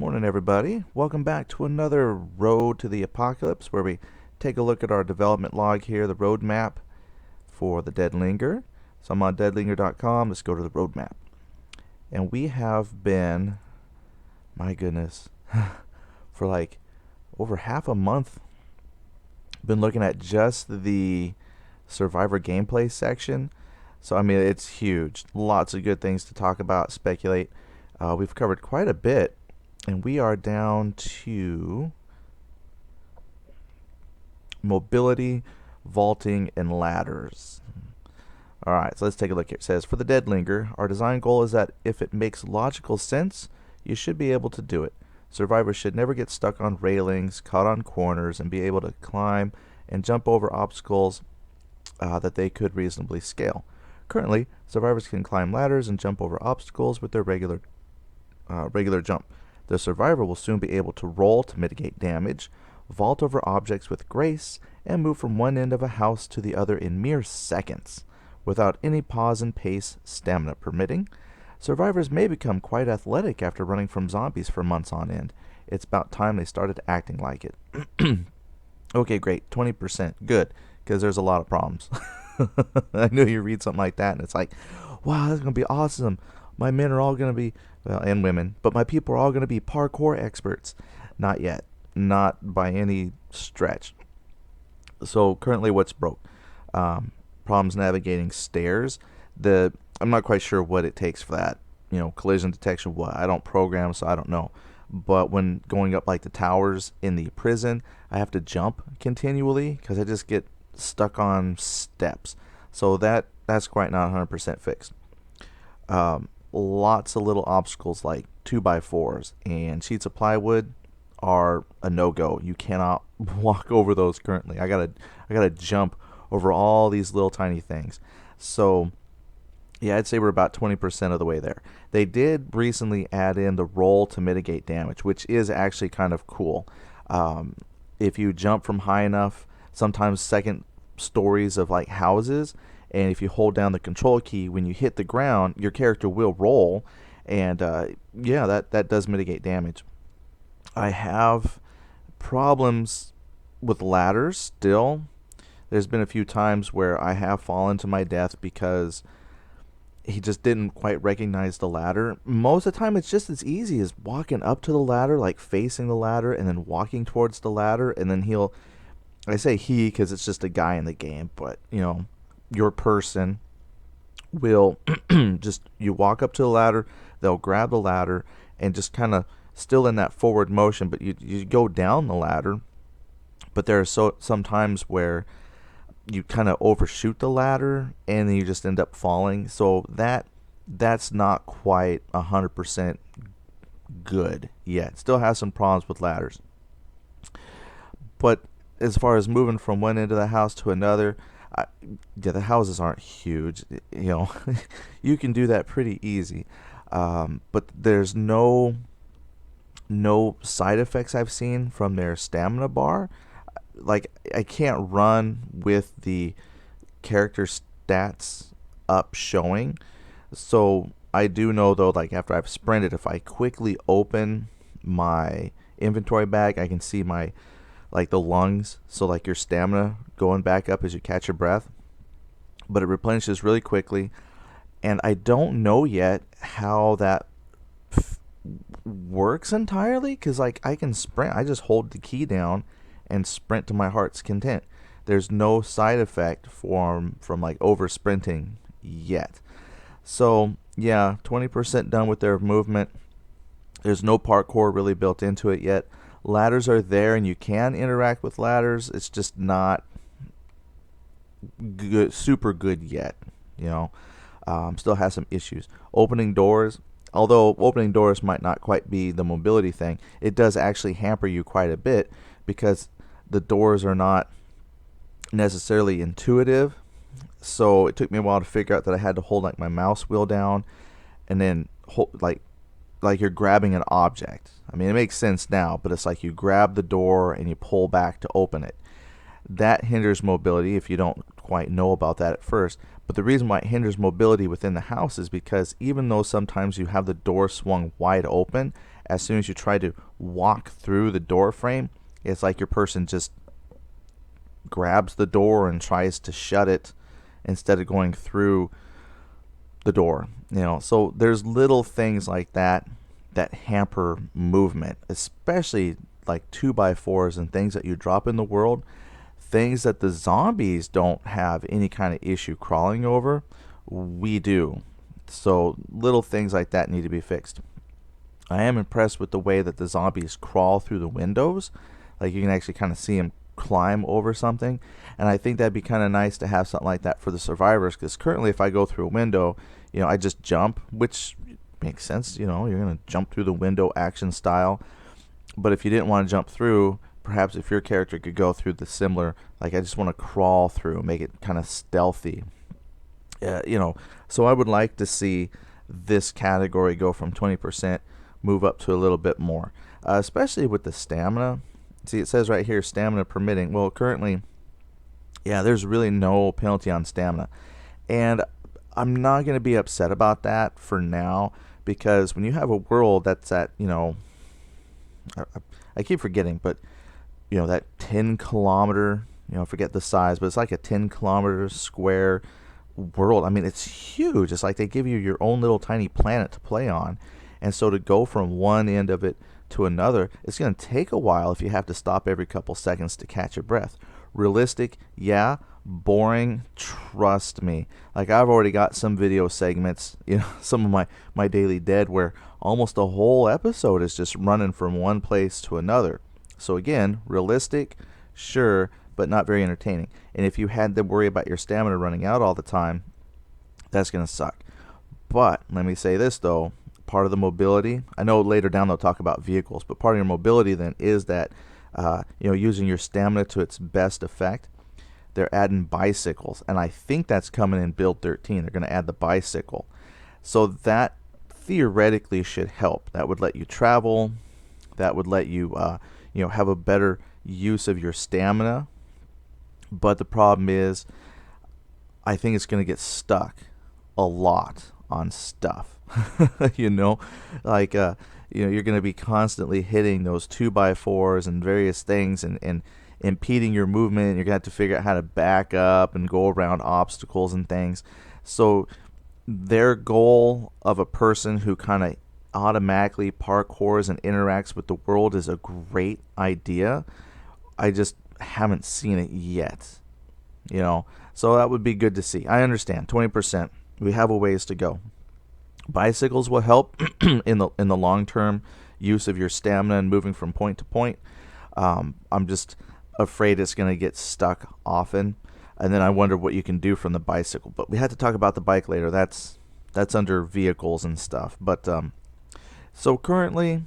Morning, everybody. Welcome back to another Road to the Apocalypse, where we take a look at our development log here, the roadmap for the Deadlinger. So I'm on deadlinger.com. Let's go to the roadmap. And we have been, my goodness, for like over half a month, been looking at just the Survivor gameplay section. So, I mean, it's huge. Lots of good things to talk about, speculate. We've covered quite a bit. And we are down to mobility, vaulting, and ladders. Alright, so let's take a look here. It says, for the Deadlinger, our design goal is that if it makes logical sense, you should be able to do it. Survivors should never get stuck on railings, caught on corners, and be able to climb and jump over obstacles that they could reasonably scale. Currently, survivors can climb ladders and jump over obstacles with their regular jump. The survivor will soon be able to roll to mitigate damage, vault over objects with grace, and move from one end of a house to the other in mere seconds, without any pause in pace, stamina permitting. Survivors may become quite athletic after running from zombies for months on end. It's about time they started acting like it. Okay, great, 20%, good, because there's a lot of problems. I know you read something like that and it's like, wow, that's going to be awesome. My men are all going to be, well, and women, but my people are all going to be parkour experts. Not yet. Not by any stretch. So currently what's broke? Problems navigating stairs. I'm not quite sure what it takes for that. You know, collision detection, what? I don't program, so I don't know. But when going up like the towers in the prison, I have to jump continually because I just get stuck on steps. So that's quite not 100% fixed. Lots of little obstacles like 2x4s and sheets of plywood are a no-go. You cannot walk over those currently. I gotta jump over all these little tiny things. So yeah, I'd say we're about 20% of the way there. They did recently add in the roll to mitigate damage, which is actually kind of cool. If you jump from high enough, sometimes second stories of like houses, and if you hold down the control key when you hit the ground, your character will roll, and yeah, that does mitigate damage. I have problems with ladders still. There's been a few times where I have fallen to my death because he just didn't quite recognize the ladder. Most of the time it's just as easy as walking up to the ladder, like facing the ladder and then walking towards the ladder, and then I say he because it's just a guy in the game, but you know, your person will just, you walk up to the ladder, they'll grab the ladder and just kind of still in that forward motion, but you go down the ladder. But there are some times where you kind of overshoot the ladder and then you just end up falling. So that's not quite 100% good yet. Still has some problems with ladders. But as far as moving from one end of the house to another, yeah, the houses aren't huge. You know, you can do that pretty easy. But there's no side effects I've seen from their stamina bar. Like, I can't run with the character stats up showing. So I do know though, like after I've sprinted, if I quickly open my inventory bag, I can see my, like, the lungs, so like your stamina going back up as you catch your breath, but it replenishes really quickly. And I don't know yet how that works entirely, because like I can sprint, I just hold the key down and sprint to my heart's content. There's no side effect from like over sprinting yet. So yeah, 20% done with their movement. There's no parkour really built into it yet. Ladders are there and you can interact with ladders. It's just not good, super good yet. You know, still has some issues. Opening doors, although opening doors might not quite be the mobility thing, it does actually hamper you quite a bit because the doors are not necessarily intuitive. So it took me a while to figure out that I had to hold like my mouse wheel down and then hold like you're grabbing an object. I mean, it makes sense now, but it's like you grab the door and you pull back to open it. That hinders mobility if you don't quite know about that at first. But the reason why it hinders mobility within the house is because even though sometimes you have the door swung wide open, as soon as you try to walk through the door frame, it's like your person just grabs the door and tries to shut it instead of going through the door. So there's little things like that that hamper movement, especially like 2x4s and things that you drop in the world, things that the zombies don't have any kind of issue crawling over, we do. So little things like that need to be fixed. I am impressed with the way that the zombies crawl through the windows. Like you can actually kind of see them climb over something. And I think that'd be kind of nice to have something like that for the survivors, because currently if I go through a window, I just jump, which makes sense. You're going to jump through the window action style. But if you didn't want to jump through, perhaps if your character could go through the similar, like I just want to crawl through, make it kind of stealthy. So I would like to see this category go from 20%, move up to a little bit more, especially with the stamina. See, it says right here, stamina permitting. Well, currently, there's really no penalty on stamina. And I'm not going to be upset about that for now, because when you have a world that's at, I keep forgetting, but, that 10 kilometer, forget the size, but it's like a 10 kilometer square world. I mean, it's huge. It's like they give you your own little tiny planet to play on. And so to go from one end of it to another, it's going to take a while if you have to stop every couple seconds to catch your breath. Realistic, yeah. Boring, trust me. Like I've already got some video segments, some of my Daily Dead, where almost a whole episode is just running from one place to another. So again, realistic, sure, but not very entertaining. And if you had to worry about your stamina running out all the time, that's going to suck. But let me say this though, part of the mobility, I know later down they'll talk about vehicles, but part of your mobility then is that using your stamina to its best effect. They're adding bicycles, and I think that's coming in build 13. They're going to add the bicycle. So that theoretically should help. That would let you travel. That would let you have a better use of your stamina. But the problem is, I think it's going to get stuck a lot on stuff. You're going to be constantly hitting those 2x4s and various things and impeding your movement. You're going to have to figure out how to back up and go around obstacles and things. So their goal of a person who kind of automatically parkours and interacts with the world is a great idea. I just haven't seen it yet. So that would be good to see. I understand 20%. We have a ways to go. Bicycles will help in the long-term use of your stamina and moving from point to point. I'm just afraid it's going to get stuck often, and then I wonder what you can do from the bicycle. But we had to talk about the bike later. That's under vehicles and stuff. But so currently,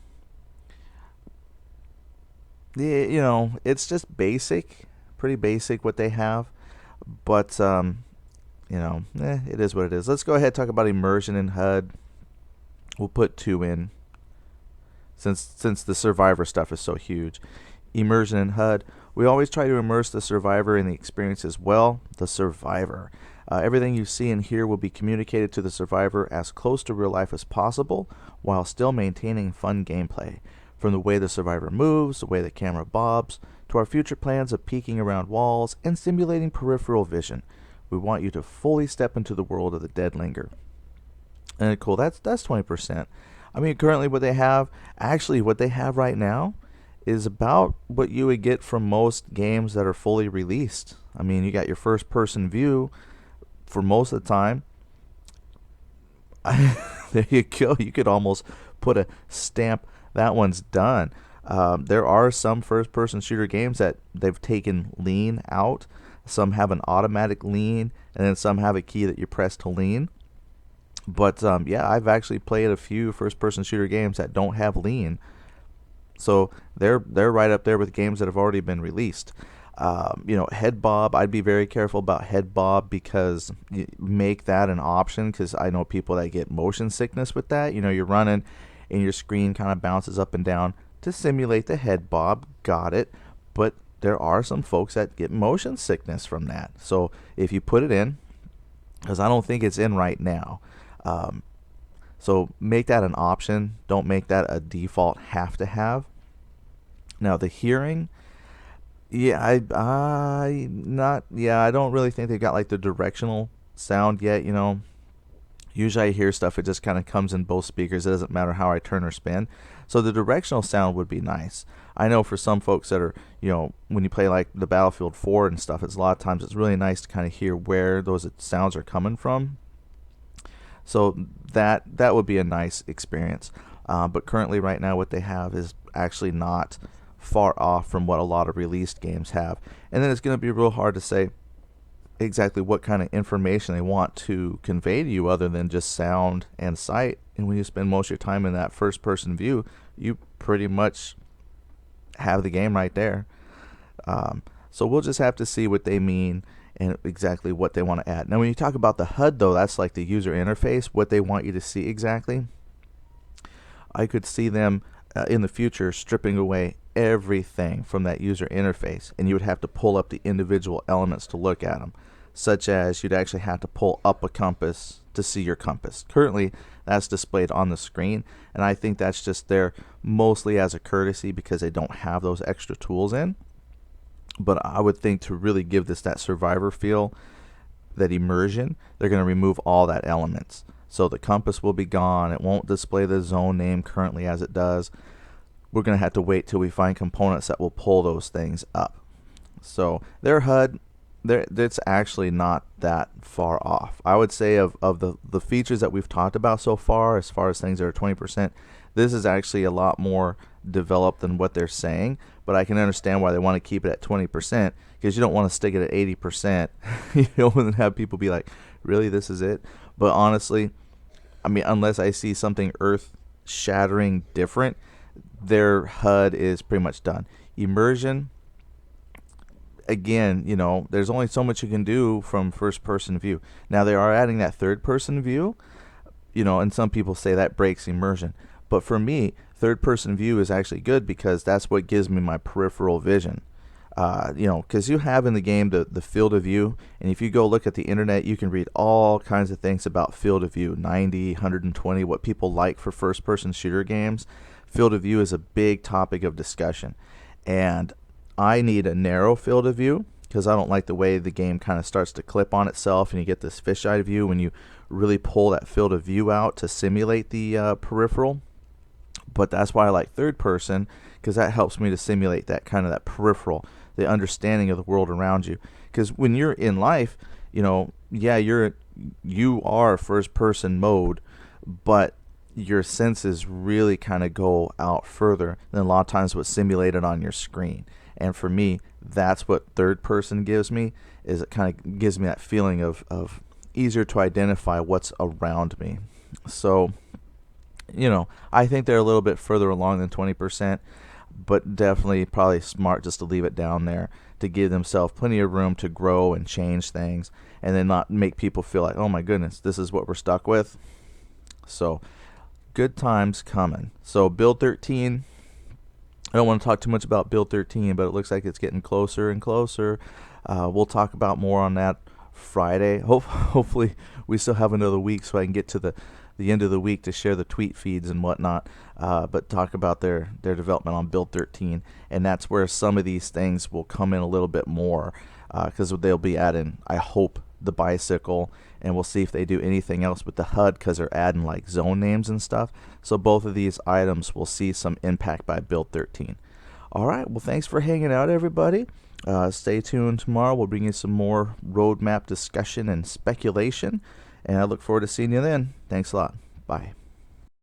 it's just basic, pretty basic what they have. But it is what it is. Let's go ahead and talk about immersion in HUD. We'll put 2 in, since the survivor stuff is so huge. Immersion in HUD. We always try to immerse the survivor in the experience as well. The survivor. Everything you see and hear will be communicated to the survivor as close to real life as possible, while still maintaining fun gameplay. From the way the survivor moves, the way the camera bobs, to our future plans of peeking around walls and simulating peripheral vision. We want you to fully step into the world of the dead linger. And cool, that's 20%. I mean, currently what they have right now is about what you would get from most games that are fully released. I mean, you got your first person view for most of the time. There you go. You could almost put a stamp, that one's done. There are some first person shooter games that they've taken lean out. Some have an automatic lean, and then some have a key that you press to lean. But I've actually played a few first-person shooter games that don't have lean, so they're right up there with games that have already been released. Head bob, I'd be very careful about head bob, because you make that an option, because I know people that get motion sickness with that. You're running, and your screen kind of bounces up and down to simulate the head bob. Got it, but there are some folks that get motion sickness from that. So if you put it in, because I don't think it's in right now. Um, so make that an option. Don't make that a default have to have. Now the hearing, yeah, I don't really think they've got like the directional sound yet. Usually I hear stuff, it just kind of comes in both speakers. It doesn't matter how I turn or spin. So the directional sound would be nice. I know for some folks that are, when you play like the Battlefield 4 and stuff, it's a lot of times it's really nice to kind of hear where those sounds are coming from. So that would be a nice experience. But currently, right now, what they have is actually not far off from what a lot of released games have. And then it's going to be real hard to say exactly what kind of information they want to convey to you other than just sound and sight. And when you spend most of your time in that first person view, you pretty much have the game right there. So we'll just have to see what they mean and exactly what they want to add. Now when you talk about the HUD though, that's like the user interface, what they want you to see exactly. I could see them in the future stripping away everything from that user interface, and you would have to pull up the individual elements to look at them, such as you'd actually have to pull up a compass to see your compass. Currently that's displayed on the screen, and I think that's just there mostly as a courtesy because they don't have those extra tools in. But I would think to really give this that survivor feel, that immersion, they're going to remove all that elements. So the compass will be gone. It won't display the zone name currently as it does. We're going to have to wait till we find components that will pull those things up. So their HUD, it's actually not that far off. I would say of the features that we've talked about so far, as far as things that are 20%, this is actually a lot more developed than what they're saying. But I can understand why they want to keep it at 20%, because you don't want to stick it at 80%. And have people be like, really, this is it? But honestly, I mean, unless I see something earth-shattering different, their HUD is pretty much done. Immersion, again, there's only so much you can do from first-person view. Now, they are adding that third-person view, and some people say that breaks immersion. But for me, third-person view is actually good because that's what gives me my peripheral vision. Because you have in the game the field of view, and if you go look at the internet, you can read all kinds of things about field of view, 90, 120, what people like for first-person shooter games. Field of view is a big topic of discussion, and I need a narrow field of view because I don't like the way the game kind of starts to clip on itself, and you get this fisheye view when you really pull that field of view out to simulate the peripheral. But that's why I like third person, because that helps me to simulate that kind of that peripheral, the understanding of the world around you. Because when you're in life, you are first person mode, but your senses really kind of go out further than a lot of times what's simulated on your screen. And for me, that's what third person gives me, is it kind of gives me that feeling of easier to identify what's around me. So I think they're a little bit further along than 20%, but definitely probably smart just to leave it down there to give themselves plenty of room to grow and change things, and then not make people feel like, oh my goodness, this is what we're stuck with. So good times coming. So Build 13, I don't want to talk too much about Build 13, but it looks like it's getting closer and closer. We'll talk about more on that Friday. Hopefully we still have another week so I can get to the end of the week to share the tweet feeds and whatnot, but talk about their development on Build 13, and that's where some of these things will come in a little bit more, because they'll be adding, I hope, the bicycle, and we'll see if they do anything else with the HUD, because they're adding like zone names and stuff. So both of these items will see some impact by Build 13. All right, well, thanks for hanging out, everybody. Stay tuned tomorrow. We'll bring you some more roadmap discussion and speculation, and I look forward to seeing you then. Thanks a lot. Bye.